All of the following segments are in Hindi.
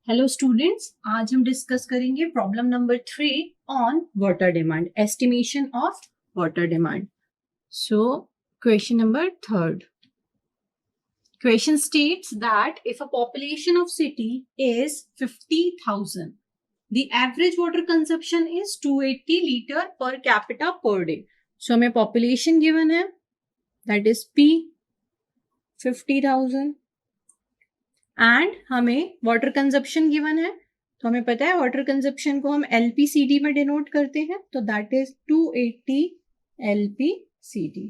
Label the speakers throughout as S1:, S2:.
S1: हेलो स्टूडेंट्स, आज हम डिस्कस करेंगे problem number 3 on water demand, estimation of water demand. So question number third. Question states that if a population of city is 50,000, the average water consumption is 280 liter per capita per day. So हमें population given है, that is P 50,000. एंड हमें वाटर कंजप्शन गिवन है, तो हमें पता है वाटर कंजप्शन को हम एलपीसीडी में डिनोट करते हैं, तो that is 280 LPCD.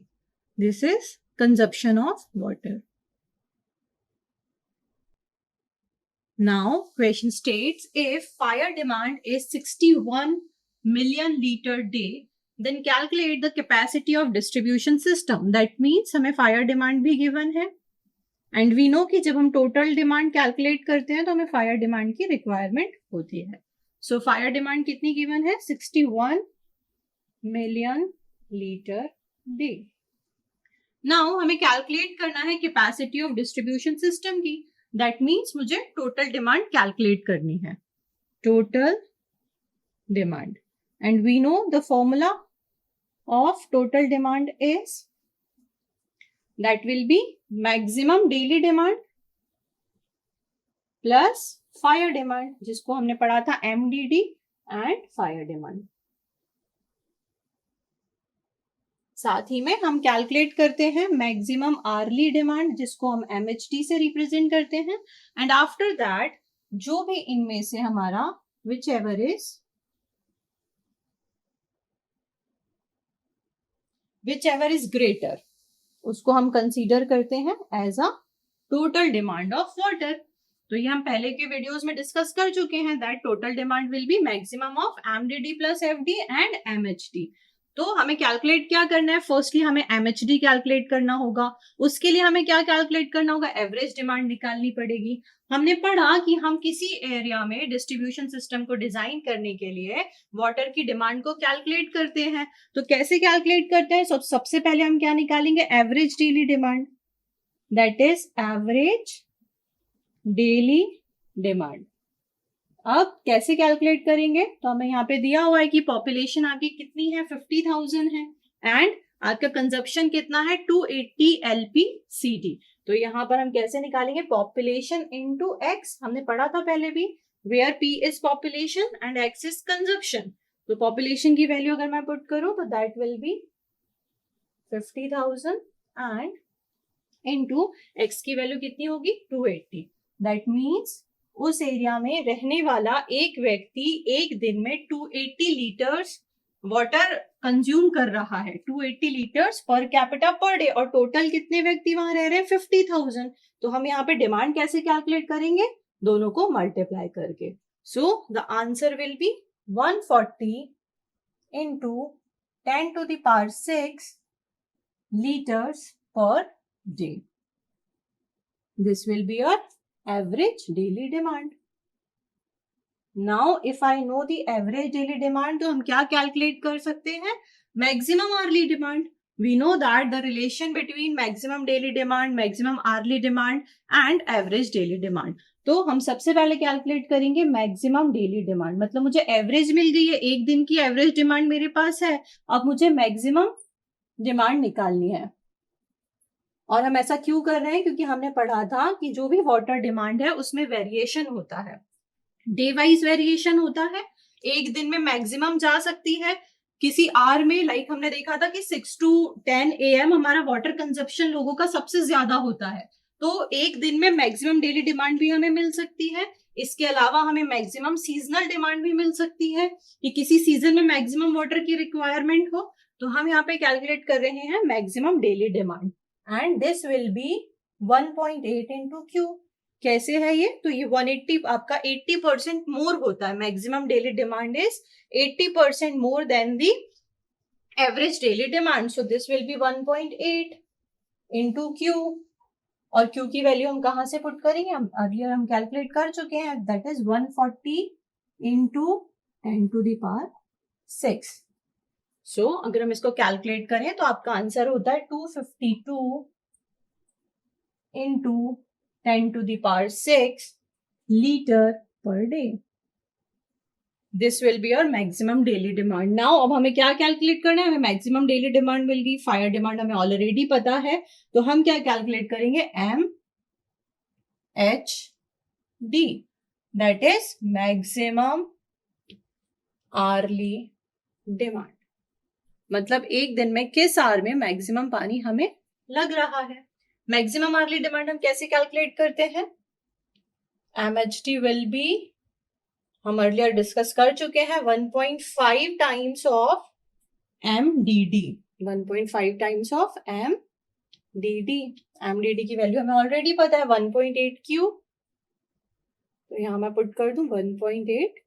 S1: This is consumption of water. Now question states if fire demand is 61 million litre day, then calculate the capacity of distribution system. That means हमें फायर डिमांड भी गिवन है एंड वी नो कि जब हम टोटल डिमांड कैलकुलेट करते हैं तो हमें फायर डिमांड की रिक्वायरमेंट होती है. सो फायर डिमांड कितनी गिवन है? 61 मिलियन लीटर डे. नाउ हमें कैलकुलेट करना है कैपेसिटी ऑफ डिस्ट्रीब्यूशन सिस्टम की. दैट मीन्स मुझे टोटल डिमांड कैलकुलेट करनी है, total demand. And we know the formula of total demand is that will be maximum daily demand plus fire demand, जिसको हमने पढ़ा था MDD and fire demand. साथ ही में हम कैलकुलेट करते हैं मैक्सिमम आर्ली डिमांड, जिसको हम MHD से रिप्रेजेंट करते हैं. एंड आफ्टर दैट जो भी इनमें से हमारा whichever is greater, उसको हम कंसीडर करते हैं as a total demand of water. तो ये हम पहले के वीडियोस में डिस्कस कर चुके हैं that total demand will be maximum of MDD plus FD and MHD. तो हमें कैलकुलेट क्या करना है? फर्स्टली हमें एमएचडी कैलकुलेट करना होगा. उसके लिए हमें क्या कैलकुलेट करना होगा? एवरेज डिमांड निकालनी पड़ेगी. हमने पढ़ा कि हम किसी एरिया में डिस्ट्रीब्यूशन सिस्टम को डिजाइन करने के लिए वाटर की डिमांड को कैलकुलेट करते हैं. तो कैसे कैलकुलेट करते हैं? सबसे पहले हम क्या निकालेंगे? Average daily demand, that is average daily demand. अब कैसे कैलकुलेट करेंगे? तो हमें यहाँ पे दिया हुआ है कि पॉपुलेशन आपकी कितनी है? 50,000 है एंड आपका कंजप्शन कितना है? 280 LPCD. तो यहाँ पर हम कैसे निकालेंगे? Population into x. हमने पढ़ा था पहले भी, where P is population and x is consumption. तो पॉपुलेशन की वैल्यू अगर मैं पुट करूं तो that will be 50,000 and into x की वैल्यू कितनी होगी? 280. दैट मीन्स उस एरिया में रहने वाला एक व्यक्ति एक दिन में 280 लीटर्स वाटर कंज्यूम कर रहा है, 280 litres per capita per day. और टोटल कितने व्यक्ति वहां रह रहे हैं? 50,000. तो हम यहाँ पे डिमांड कैसे कैलकुलेट करेंगे? दोनों को मल्टीप्लाई करके. So the answer will be 140 into 10 to the power 6 liters per day. This will be your average daily demand. Now if I know the average daily demand, तो हम क्या कैलकुलेट कर सकते हैं? maximum hourly demand. We know that the relation between maximum daily demand, maximum hourly demand and average daily demand. तो हम सबसे पहले कैलकुलेट करेंगे मैक्सिमम डेली डिमांड. मतलब मुझे एवरेज मिल गई है, एक दिन की एवरेज डिमांड मेरे पास है. अब मुझे मैक्सिमम डिमांड निकालनी है. और हम ऐसा क्यों कर रहे हैं? क्योंकि हमने पढ़ा था कि जो भी वाटर डिमांड है उसमें वेरिएशन होता है, डे वाइज वेरिएशन होता है. एक दिन में मैक्सिमम जा सकती है किसी आवर में, लाइक हमने देखा था कि 6 to 10 AM हमारा वाटर कंजप्शन लोगों का सबसे ज्यादा होता है. तो एक दिन में मैक्सिमम डेली डिमांड भी हमें मिल सकती है. इसके अलावा हमें मैक्सिमम सीजनल डिमांड भी मिल सकती है कि किसी सीजन में मैक्सिमम वाटर की रिक्वायरमेंट हो. तो हम यहाँ पे कैलकुलेट कर रहे हैं maximum daily demand and this will be 1.8 into Q. कैसे है ये? तो ये 180 आपका 80% मोर होता है. Maximum daily demand is 80% more than the average daily demand. So this will be 1.8 into Q. और क्यू की वैल्यू हम कहाँ से पुट करेंगे? हम अर्लियर हम कैलकुलेट कर चुके हैं, that is 140 into 10 to the power 6. सो अगर हम इसको कैलकुलेट करें तो आपका आंसर होता है 252 into 10 to the power 6 litre per day. This will be your maximum daily demand. Now अब हमें क्या कैलकुलेट करना है? हमें मैक्सिमम डेली डिमांड मिल गई, फायर डिमांड हमें ऑलरेडी पता है, तो हम क्या कैलकुलेट करेंगे? MHD, that is maximum hourly demand. मतलब एक दिन में किस आवर में मैक्सिमम पानी हमें लग रहा है। मैक्सिमम आवर्ली डिमांड हम कैसे कैलकुलेट करते हैं? MHD विल बी, हम अर्लियर डिस्कस कर चुके हैं, 1.5 times of MDD, 1.5 times of MDD। MDD की वैल्यू हमें ऑलरेडी पता है 1.8 क्यू, तो यहां मैं पुट कर दूं 1.8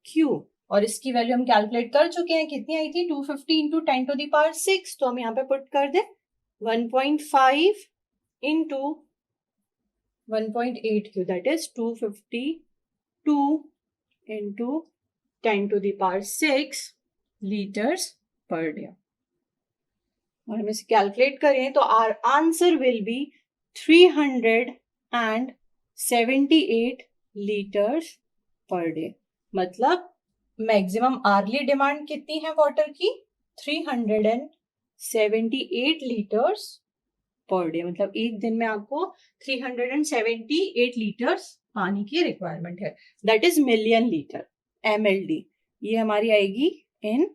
S1: क्यू, और इसकी वैल्यू हम कैलकुलेट कर चुके हैं, कितनी आई थी? 250 इंटू 10 टू द पावर 6, तो हम यहाँ पे पुट कर दे 1.5 into 1.8 Q, that is 252 into 10 to the power 6 liters per day। और हम इसे कैलकुलेट करें तो our answer will be 378 liters per day। मतलब मैक्सिमम आवर्ली डिमांड कितनी है वाटर की? 378 लीटर्स पर डे। मतलब एक दिन में आपको 378 लीटर्स पानी की रिक्वायरमेंट है, that is million litre, MLD। ये हमारी आएगी इन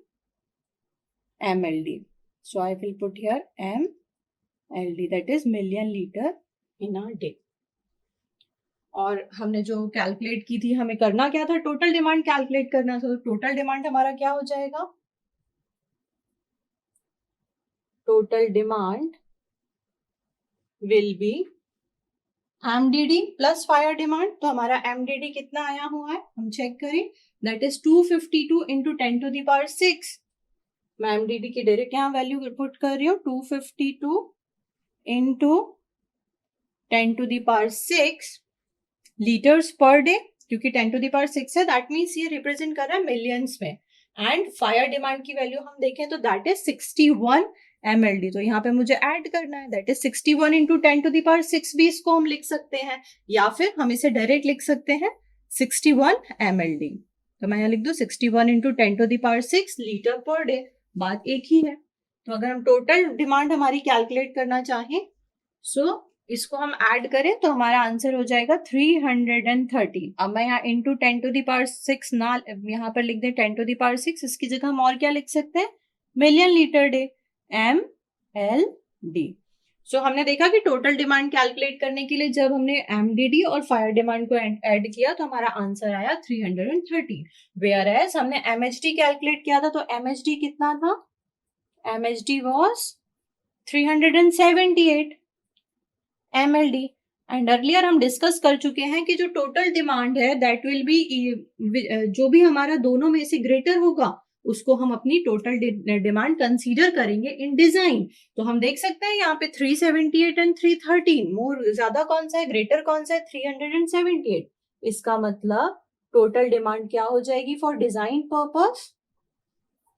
S1: MLD, so I will put here MLD, that is million litre in a day. और हमने जो कैलकुलेट की थी, हमें करना क्या था? टोटल डिमांड कैलकुलेट करना था। तो टोटल डिमांड हमारा क्या हो जाएगा? Total demand will be MDD plus fire demand. तो हमारा MDD कितना आया हुआ है, हम चेक करें, that is 252 into 10 to the power 6। मैं MDD की डायरेक्ट यहाँ वैल्यू पुट कर रही हूँ, 252 into 10 to the power 6 litres per day, क्योंकि 10 टू द पावर 6 है, दैट मीन्स ये रिप्रेजेंट कर रहा है मिलियंस में। एंड फायर डिमांड की वैल्यू हम देखें तो दैट इज 61 MLD, तो यहाँ पे मुझे ऐड करना है, that is 61 into 10 to the power 6 भी इसको हम लिख सकते हैं, या फिर हम इसे डायरेक्ट लिख सकते हैं 61 MLD। तो मैं यहाँ लिख दूं 61 into 10 to the power 6 litre per day, बात एक ही है। तो अगर हम टोटल डिमांड हमारी कैलकुलेट करना चाहें, सो इसको हम ऐड करें तो हमारा आंसर हो जाएगा 330। अब मैं यहाँ इंटू 10 टू द पावर 6 ना यहाँ पर लिख दें 10 टू द पावर 6, इसकी जगह हम और क्या लिख सकते हैं? Million litre day, MLD। सो हमने देखा कि टोटल डिमांड कैलकुलेट करने के लिए जब हमने MDD और फायर डिमांड को ऐड किया तो हमारा आंसर आया 330। वेयर एज हमने MHD कैलकुलेट किया था, तो MHD कितना था? MHD was 378 MLD। And earlier हम डिस्कस कर चुके हैं कि जो टोटल डिमांड है दैट विल बी, जो भी हमारा दोनों में से ग्रेटर होगा उसको हम अपनी टोटल डिमांड कंसीडर करेंगे इन डिजाइन। तो हम देख सकते हैं यहाँ पे 378 एंड 313, मोर ज्यादा कौन सा है, ग्रेटर कौन सा है? 378। इसका मतलब टोटल डिमांड क्या हो जाएगी for design purpose?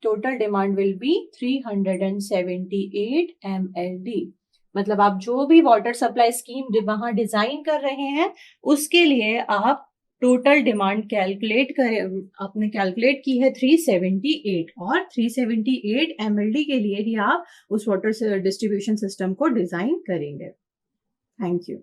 S1: Total demand will be 378 MLD। मतलब आप जो भी वाटर सप्लाई स्कीम वहां डिजाइन कर रहे हैं उसके लिए आप टोटल डिमांड कैलकुलेट करें, आपने कैलकुलेट की है 378, और 378 MLD के लिए ही आप उस वाटर डिस्ट्रीब्यूशन सिस्टम को डिजाइन करेंगे। Thank you.